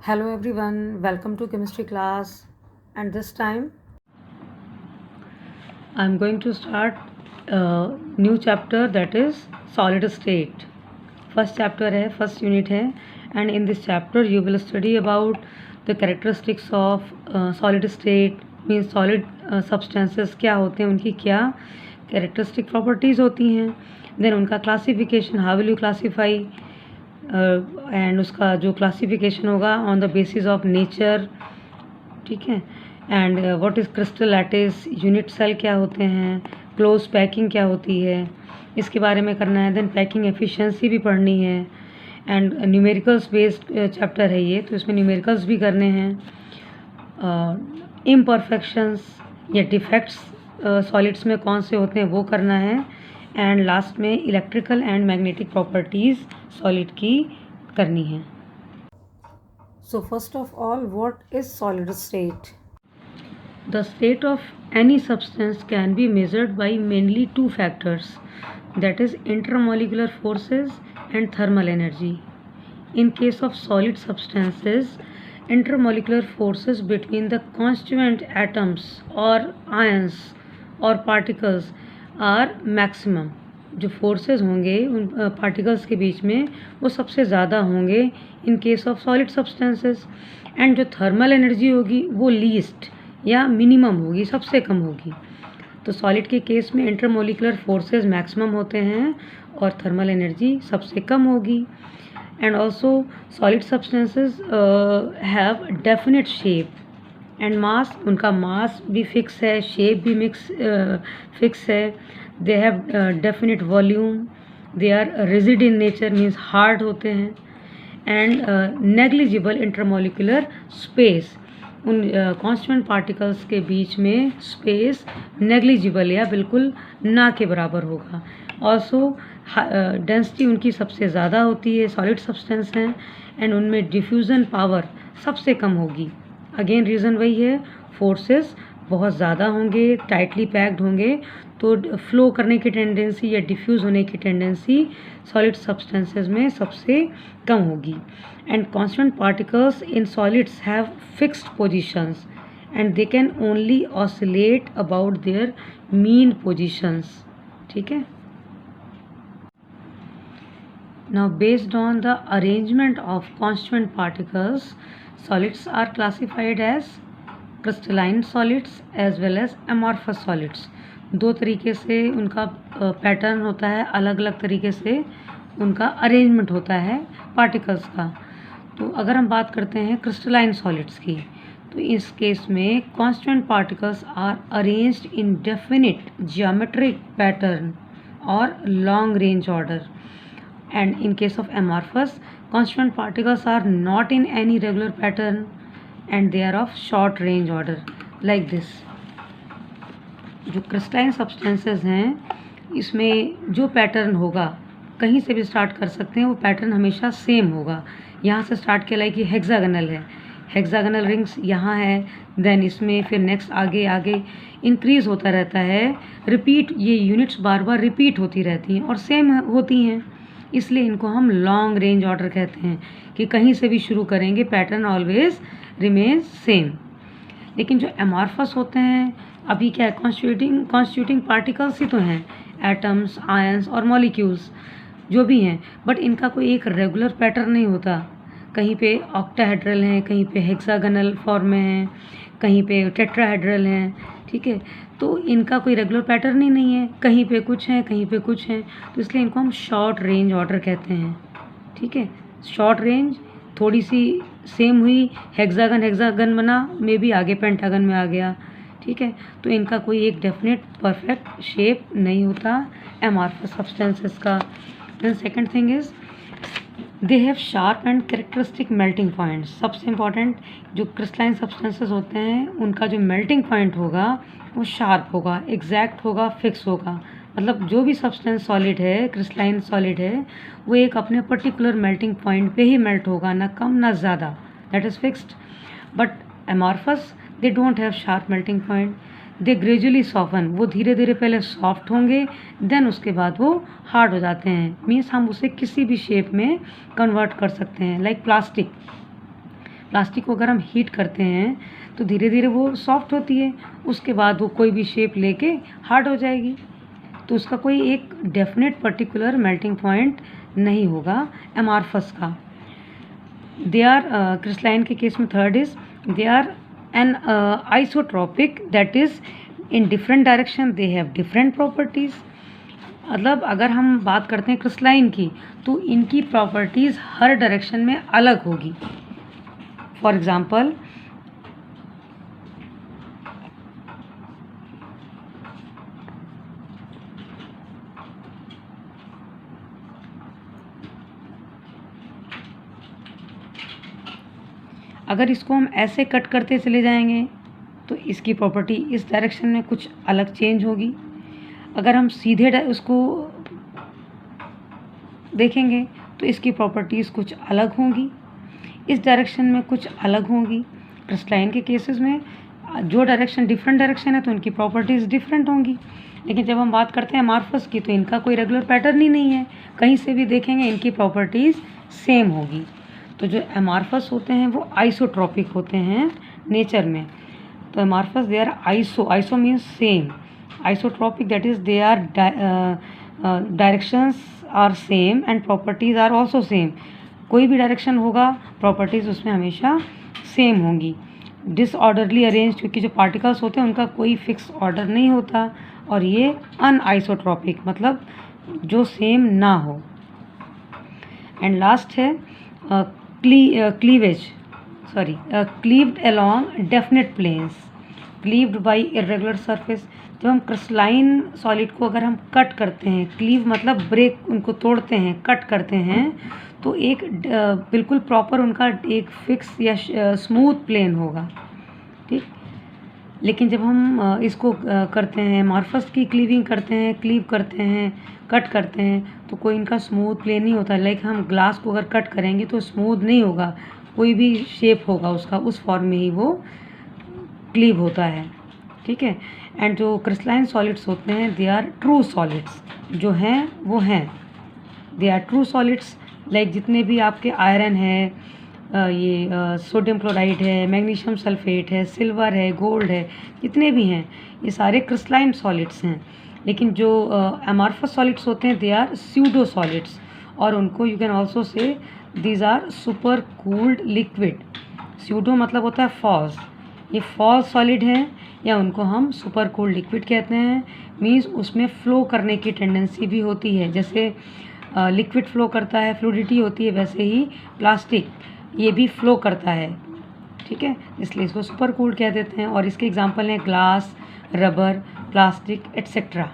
Hello everyone, welcome to chemistry class, and this time I'm going to start a new chapter, that is solid state. First chapter है, first unit है, and in this chapter you will study about the characteristics of solid state, means solid substances क्या होते हैं, उनकी क्या characteristic properties होती हैं, then उनका classification, how will you classify, and उसका जो क्लासिफिकेशन होगा on the basis of nature, ठीक है। And what is crystal lattice, unit cell क्या होते हैं, क्लोज पैकिंग क्या होती है, इसके बारे में करना है। देन पैकिंग एफिशिएंसी भी पढ़नी है, एंड न्यूमेरिकल्स बेस्ड चैप्टर है ये, तो इसमें न्यूमेरिकल्स भी करने हैं। इम्परफेक्शंस या डिफेक्ट्स सॉलिड्स में कौन से होते हैं वो करना है, एंड लास्ट में electrical and magnetic properties solid की करनी है। So first of all, what is solid state? The state of any substance can be measured by mainly two factors, that is intermolecular forces and thermal energy. In case of solid substances, intermolecular forces between the constituent atoms or ions or particles are maximum. जो forces होंगे उन particles के बीच में वो सबसे ज़्यादा होंगे in case of solid substances, and जो थर्मल एनर्जी होगी वो लीस्ट या मिनिमम होगी, सबसे कम होगी। तो सॉलिड के केस में इंटरमोलिकुलर फोर्सेस मैक्सिमम होते हैं और थर्मल एनर्जी सबसे कम होगी। And also solid substances have definite shape and mass, उनका मास भी फिक्स है, शेप भी फिक्स है। They have definite volume, they are rigid in nature, means hard होते हैं। एंड नेग्लिजिबल इंटरमोलिकुलर स्पेस, उन कॉन्स्टेंट पार्टिकल्स के बीच में स्पेस नेग्लिजिबल या बिल्कुल ना के बराबर होगा। ऑल्सो डेंसिटी उनकी सबसे ज़्यादा होती है, सॉलिड सब्सटेंस हैं, एंड उनमें डिफ्यूज़न पावर सबसे कम होगी। अगेन रीज़न वही है, फोर्सेस बहुत ज़्यादा होंगे, टाइटली पैक्ड होंगे, तो फ्लो करने की टेंडेंसी या डिफ्यूज़ होने की टेंडेंसी सॉलिड सब्सटेंसेस में सबसे कम होगी। And constant particles in solids have fixed positions and they can only oscillate about their mean positions, ठीक है। Now based on the arrangement of constituent particles, solids are classified as crystalline solids as well as amorphous solids. दो तरीके से उनका pattern होता है, अलग अलग तरीके से उनका अरेंजमेंट होता है पार्टिकल्स का। तो अगर हम बात करते हैं क्रिस्टलाइन सॉलिड्स की, तो इस केस में constant particles are arranged in definite geometric pattern और long range order. And in case of amorphous, constant particles are not in any regular pattern and they are of short range order, like this. जो crystalline substances हैं इसमें जो pattern होगा, कहीं से भी start कर सकते हैं, वो पैटर्न हमेशा सेम होगा। यहाँ से स्टार्ट किया, लाइक ये हेक्सागनल है, हेक्सागनल रिंग्स यहाँ है, देन इसमें फिर नेक्स्ट आगे आगे इंक्रीज होता रहता है, रिपीट, ये यूनिट्स बार बार रिपीट होती रहती हैं और सेम होती हैं, इसलिए इनको हम लॉन्ग रेंज ऑर्डर कहते हैं कि कहीं से भी शुरू करेंगे पैटर्न ऑलवेज रिमेन सेम। लेकिन जो एमॉर्फस होते हैं, अभी क्या है, कॉन्स्टिट्यूटिंग पार्टिकल्स ही तो हैं, एटम्स, आयंस और मॉलिक्यूल्स जो भी हैं, बट इनका कोई एक रेगुलर पैटर्न नहीं होता। कहीं पे ऑक्टाहेड्रल हैं, कहीं पे हेक्सागनल फॉर्म में हैं, कहीं पे टेट्राहेड्रल हैं, ठीक है। तो इनका कोई रेगुलर पैटर्न ही नहीं है, कहीं पे कुछ हैं, कहीं पे कुछ हैं, तो इसलिए इनको हम शॉर्ट रेंज ऑर्डर कहते हैं, ठीक है। शॉर्ट रेंज, थोड़ी सी सेम हुई, हेक्सागन बना, मे बी आगे पेंटागन में आ गया, ठीक है। तो इनका कोई एक डेफिनेट परफेक्ट शेप नहीं होता एमॉर्फस सब्सटेंसेस का। Then second thing is they have sharp and characteristic melting point. सबसे इम्पॉर्टेंट, जो क्रिस्टलाइन सब्सटेंसेस होते हैं उनका जो मेल्टिंग पॉइंट होगा वो शार्प होगा, एग्जैक्ट होगा, फिक्स होगा। मतलब जो भी सब्सटेंस सॉलिड है, क्रिस्टलाइन सॉलिड है, वो एक अपने पर्टिकुलर मेल्टिंग पॉइंट पे ही मेल्ट होगा, ना कम ना ज़्यादा, that is fixed. But amorphous they don't have sharp melting point, they gradually soften, वो धीरे धीरे पहले सॉफ्ट होंगे, देन उसके बाद वो हार्ड हो जाते हैं। मीन्स हम उसे किसी भी शेप में कन्वर्ट कर सकते हैं, लाइक प्लास्टिक। प्लास्टिक को अगर हम हीट करते हैं तो धीरे धीरे वो सॉफ्ट होती है, उसके बाद वो कोई भी शेप लेके हार्ड हो जाएगी। तो उसका कोई एक डेफिनेट पर्टिकुलर मेल्टिंग पॉइंट नहीं होगा एमॉर्फस का। दे आर क्रिस्टलाइन के केस में third is they are anisotropic, that is in different direction they have different properties. मतलब अगर हम बात करते हैं क्रिस्टलाइन की तो इनकी प्रॉपर्टीज़ हर डायरेक्शन में अलग होगी। फॉर एग्ज़ाम्पल अगर इसको हम ऐसे कट करते चले जाएंगे तो इसकी प्रॉपर्टी इस डायरेक्शन में कुछ अलग चेंज होगी। अगर हम सीधे उसको देखेंगे तो इसकी प्रॉपर्टीज़ कुछ अलग होंगी, इस डायरेक्शन में कुछ अलग होंगी। क्रिस्टलाइन के केसेस में जो डायरेक्शन डिफरेंट डायरेक्शन है तो इनकी प्रॉपर्टीज़ डिफरेंट होंगी। लेकिन जब हम बात करते हैं एमॉर्फस की तो इनका कोई रेगुलर पैटर्न ही नहीं है, कहीं से भी देखेंगे इनकी प्रॉपर्टीज़ सेम होगी। तो जो एमॉर्फस होते हैं वो आइसोट्रॉपिक होते हैं नेचर में। तो amorphous they are iso means same, isotropic that is they are directions are same and properties are also same. कोई भी डायरेक्शन होगा प्रॉपर्टीज़ उसमें हमेशा सेम होंगी। डिसऑर्डरली अरेंज, क्योंकि जो पार्टिकल्स होते हैं उनका कोई फिक्स ऑर्डर नहीं होता। और ये अनआइसोट्रॉपिक मतलब जो सेम ना हो। एंड लास्ट है cleaved along definite planes, cleaved by irregular surface. जब हम क्रिस्टलाइन सॉलिड को अगर हम कट करते हैं, क्लीव मतलब ब्रेक, उनको तोड़ते हैं, कट करते हैं, तो एक बिल्कुल प्रॉपर उनका एक फिक्स या स्मूथ प्लेन होगा, ठीक। लेकिन जब हम इसको करते हैं, एमॉर्फस की क्लीविंग करते हैं, क्लीव करते हैं, कट करते हैं, तो कोई इनका स्मूथ प्लेन नहीं होता। लाइक हम ग्लास को अगर कट करेंगे तो स्मूथ नहीं होगा, कोई भी शेप होगा उसका, उस फॉर्म में ही वो क्लीव होता है, ठीक है। एंड जो क्रिस्टलाइन सॉलिड्स होते हैं दे आर ट्रू सॉलिड्स, जो हैं वो हैं, they are true solids. Like जितने भी आपके आयरन है, ये सोडियम क्लोराइड है, मैग्नीशियम सल्फेट है, सिल्वर है, गोल्ड है, जितने भी हैं ये सारे क्रिस्टलाइन सॉलिड्स हैं। लेकिन जो एमॉर्फस सॉलिड्स होते हैं दे आर स्यूडो सॉलिड्स, और उनको you can also say these are super cooled liquid. Pseudo मतलब होता है फॉल्स, ये फॉल्स सॉलिड हैं या उनको हम सुपर कूल्ड लिक्विड कहते हैं। मीन्स उसमें फ़्लो करने की टेंडेंसी भी होती है, जैसे लिक्विड फ़्लो करता है, फ्लूडिटी होती है, वैसे ही प्लास्टिक ये भी फ़्लो करता है, ठीक है, इसलिए इसको सुपर कूल्ड कह देते हैं। और इसके एग्जांपल हैं ग्लास, रबर, प्लास्टिक एट्सेट्रा।